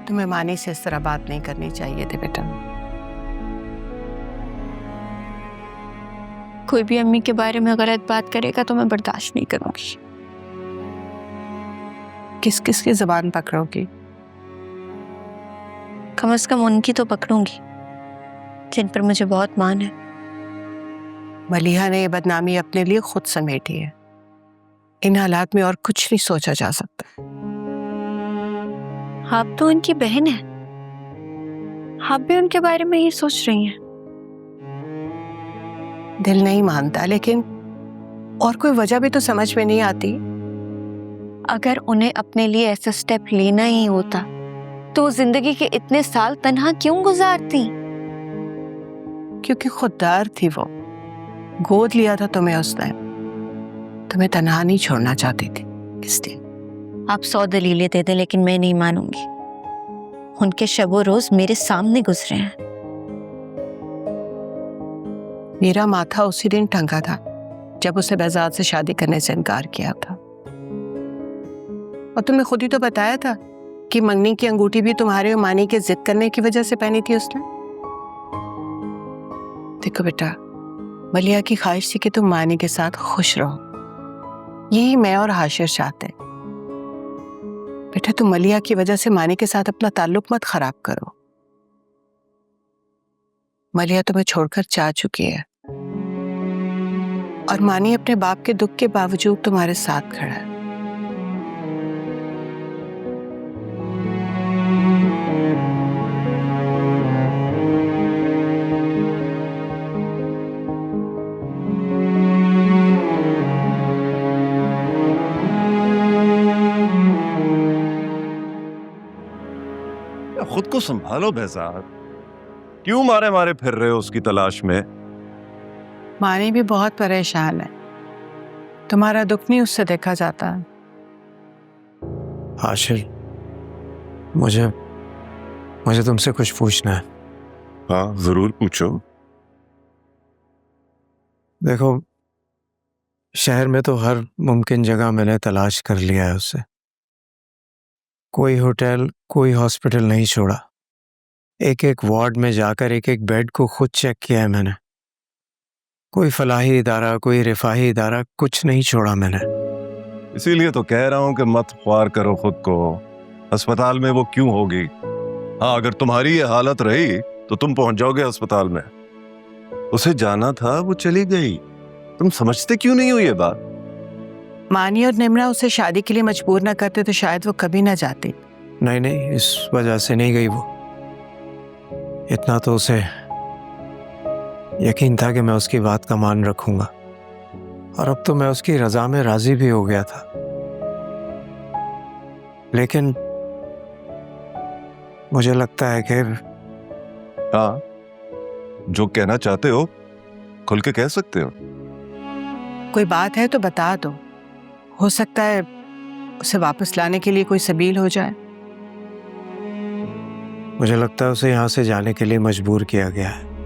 तुम्हें मानी से इस तरह बात नहीं करनी चाहिए थी बेटा। कोई भी अम्मी के बारे में गलत बात करेगा तो मैं बर्दाश्त नहीं करूंगी। किस किस की जुबान पकड़ोगी? कम से कम उनकी तो पकड़ूंगी जिन पर मुझे बहुत मान है। मलिहा ने ये बदनामी अपने लिए खुद समेटी है। इन हालात में और कुछ नहीं सोचा जा सकता। आप तो उनकी बहन है, आप भी उनके बारे में ये सोच रही हैं। दिल नहीं मानता, लेकिन और कोई वजह भी तो समझ में नहीं आती। अगर उन्हें अपने लिए ऐसा स्टेप लेना ही होता तो वो जिंदगी के इतने साल तन्हा क्यों गुजारती? क्योंकि खुददार थी वो। गोद लिया था तुम्हें उसने, तुम्हें तन्हा नहीं छोड़ना चाहती थी, इसलिए। आप 100 दलीलें दे दें लेकिन मैं नहीं मानूंगी। उनके शबो रोज मेरे सामने गुजरे हैं। मेरा माथा उसी दिन टंगा था जब उसे बेजाद से शादी करने से इनकार किया था। और तुमने खुद ही तो बताया था कि मंगनी की अंगूठी भी तुम्हारे और मानी के जिद करने की वजह से पहनी थी उसने। देखो बेटा, मलिहा की ख्वाहिश थी कि तुम मानी के साथ खुश रहो। यही मैं और हाशिर चाहते हैं। बेटा, तुम मलिहा की वजह से मानी के साथ अपना ताल्लुक मत खराब करो। मलिहा तुम्हें छोड़कर जा चुकी है और मानी अपने बाप के दुख के बावजूद तुम्हारे साथ खड़ा है। खुद को संभालो बेजार, क्यों मारे मारे फिर रहे हो उसकी तलाश में? मानी भी बहुत परेशान है। तुम्हारा दुख नहीं उससे देखा जाता। हाशिर, मुझे तुमसे कुछ पूछना है। हाँ जरूर पूछो। देखो, शहर में तो हर मुमकिन जगह मैंने तलाश कर लिया है उससे। कोई होटल, कोई हॉस्पिटल नहीं छोड़ा। एक एक वार्ड में जाकर एक एक बेड को खुद चेक किया है मैंने। कोई फलाही इदारा, कोई रिफाही इदारा, कुछ नहीं छोड़ा मैंने। इसीलिए तो कह रहा हूं कि मत ख्वार करो खुद को। अस्पताल में वो क्यों होगी? हाँ, अगर तुम्हारी ये हालत रही तो तुम पहुंच जाओगे अस्पताल में। उसे जाना था, वो चली गई। तुम समझते क्यों नहीं हो ये बात? मानी और निम्रा उसे शादी के लिए मजबूर ना करते तो शायद वो कभी ना जाती। नहीं, इस वजह से नहीं गई वो। इतना तो उसे यकीन था कि मैं उसकी बात का मान रखूंगा, और अब तो मैं उसकी रजा में राजी भी हो गया था। लेकिन मुझे लगता है कि हाँ, जो कहना चाहते हो खुल के कह सकते हो। कोई बात है तो बता दो, हो सकता है उसे वापस लाने के लिए कोई सबील हो जाए। मुझे लगता है उसे यहाँ से जाने के लिए मजबूर किया गया है।